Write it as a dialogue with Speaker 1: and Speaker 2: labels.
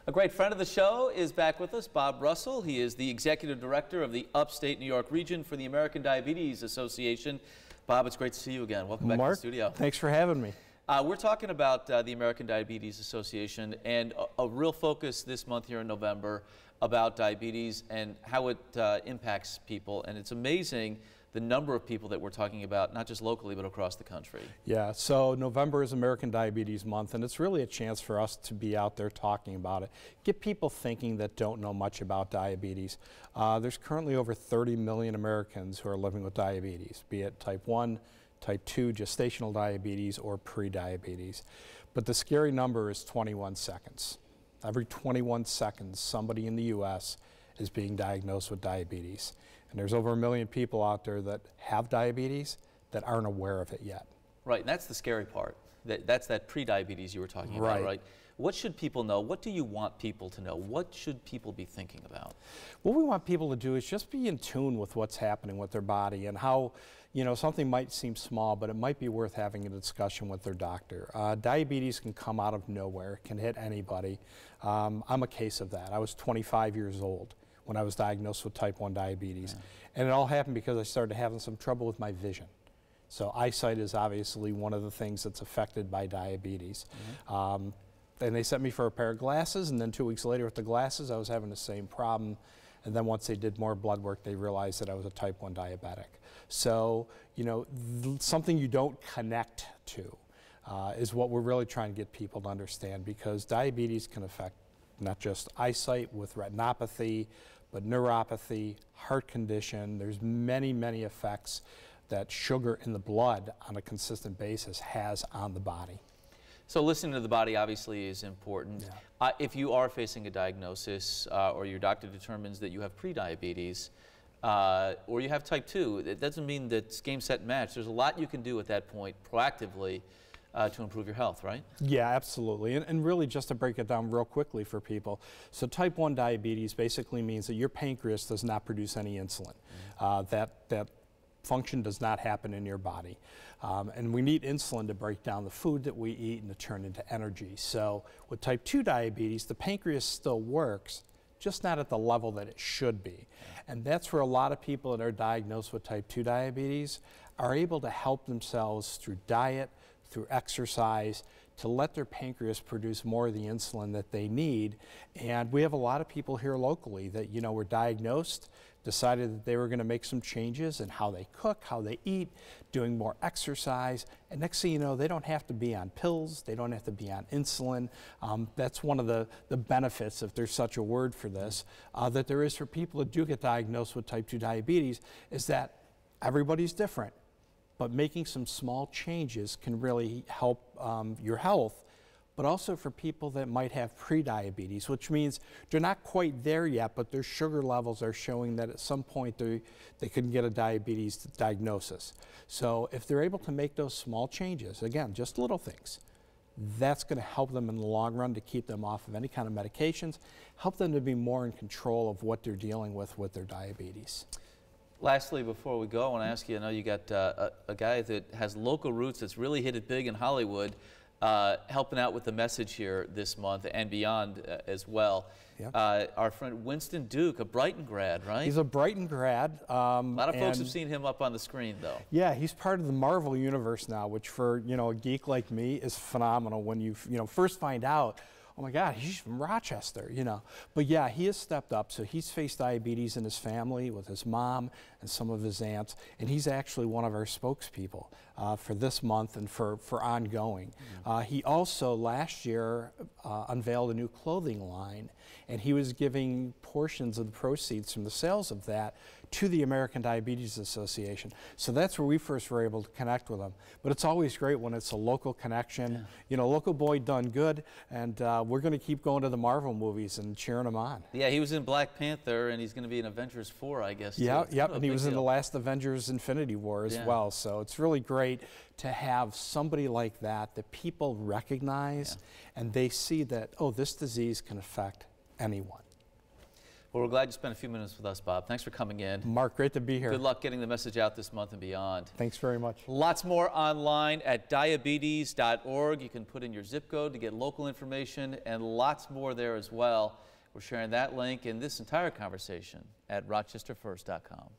Speaker 1: A great friend of the show is back with us, Bob Russell. He is the Executive Director of the Upstate New York region for the American Diabetes Association. Bob, it's great to see you again. Welcome back to the studio.
Speaker 2: Thanks for having me.
Speaker 1: We're talking about the American Diabetes Association and a real focus this month here in November about diabetes and how it impacts people. And it's amazing the number of people that we're talking about, not just locally, but across the country.
Speaker 2: Yeah, so November is American Diabetes Month, and it's really a chance for us to be out there talking about it. Get people thinking that don't know much about diabetes. There's currently over 30 million Americans who are living with diabetes, be it type 1, type 2 gestational diabetes, or pre-diabetes. But the scary number is 21 seconds. Every 21 seconds, somebody in the U.S. is being diagnosed with diabetes. And there's over 1 million people out there that have diabetes that aren't aware of it yet.
Speaker 1: Right, and that's the scary part. That's that pre-diabetes you were talking about, right? What should people know? What do you want people to know? What should people be thinking about?
Speaker 2: What we want people to do is just be in tune with what's happening with their body and how, you know, something might seem small, but it might be worth having a discussion with their doctor. Diabetes can come out of nowhere, can hit anybody. I'm a case of that. I was 25 years old when I was diagnosed with type 1 diabetes. Yeah. And it all happened because I started having some trouble with my vision. So eyesight is obviously one of the things that's affected by diabetes. Mm-hmm. And they sent me for a pair of glasses, and then 2 weeks later with the glasses I was having the same problem. And then once they did more blood work, they realized that I was a type 1 diabetic. So, you know, something you don't connect to is what we're really trying to get people to understand, because diabetes can affect not just eyesight with retinopathy, but neuropathy, heart condition. There's many, many effects that sugar in the blood on a consistent basis has on the body.
Speaker 1: So listening to the body obviously is important. Yeah. If you are facing a diagnosis or your doctor determines that you have pre-diabetes or you have type 2, it doesn't mean that it's game, set, match. There's a lot you can do at that point proactively to improve your health, right? Yeah,
Speaker 2: absolutely. And really, just to break it down real quickly for people, so type 1 diabetes basically means that your pancreas does not produce any insulin. That function does not happen in your body. And we need insulin to break down the food that we eat and to turn into energy. So with type 2 diabetes, the pancreas still works, just not at the level that it should be. And that's where a lot of people that are diagnosed with type 2 diabetes are able to help themselves through diet, through exercise, to let their pancreas produce more of the insulin that they need. And we have a lot of people here locally that, you know, were diagnosed, decided that they were going to make some changes in how they cook, how they eat, doing more exercise, and next thing you know, they don't have to be on pills, they don't have to be on insulin. That's one of the benefits, if there's such a word for this, that there is for people that do get diagnosed with type 2 diabetes, is that everybody's different. But making some small changes can really help your health, but also for people that might have pre-diabetes, which means they're not quite there yet, but their sugar levels are showing that at some point they could get a diabetes diagnosis. So if they're able to make those small changes, again, just little things, that's going to help them in the long run to keep them off of any kind of medications, help them to be more in control of what they're dealing with their diabetes.
Speaker 1: Lastly, before we go, I want to ask you, I know you got a guy that has local roots that's really hit it big in Hollywood, helping out with the message here this month and beyond as well. Yep. Our friend Winston Duke, a Brighton grad, right?
Speaker 2: He's a Brighton grad.
Speaker 1: A lot of folks have seen him up on the screen, though.
Speaker 2: Yeah, he's part of the Marvel universe now, which for, you know, a geek like me is phenomenal when you first find out, oh my God, he's from Rochester, you know. But yeah, he has stepped up. So he's faced diabetes in his family with his mom and some of his aunts. And he's actually one of our spokespeople for this month and for ongoing. He also last year unveiled a new clothing line, and he was giving portions of the proceeds from the sales of that to the American Diabetes Association. So that's where we first were able to connect with him. But it's always great when it's a local connection. Yeah. You know, local boy done good, and we're going to keep going to the Marvel movies and cheering him on.
Speaker 1: Yeah, he was in Black Panther, and he's going to be in Avengers 4, I guess.
Speaker 2: Yeah, yep, and he was in the last Avengers Infinity War as well. So it's really great to have somebody like that that people recognize, and they see that, oh, this disease can affect anyone.
Speaker 1: Well, we're glad you spent a few minutes with us, Bob. Thanks for coming in.
Speaker 2: Mark, great to be here.
Speaker 1: Good luck getting the message out this month and beyond.
Speaker 2: Thanks very much.
Speaker 1: Lots more online at diabetes.org. You can put in your zip code to get local information, and lots more there as well. We're sharing that link and this entire conversation at rochesterfirst.com.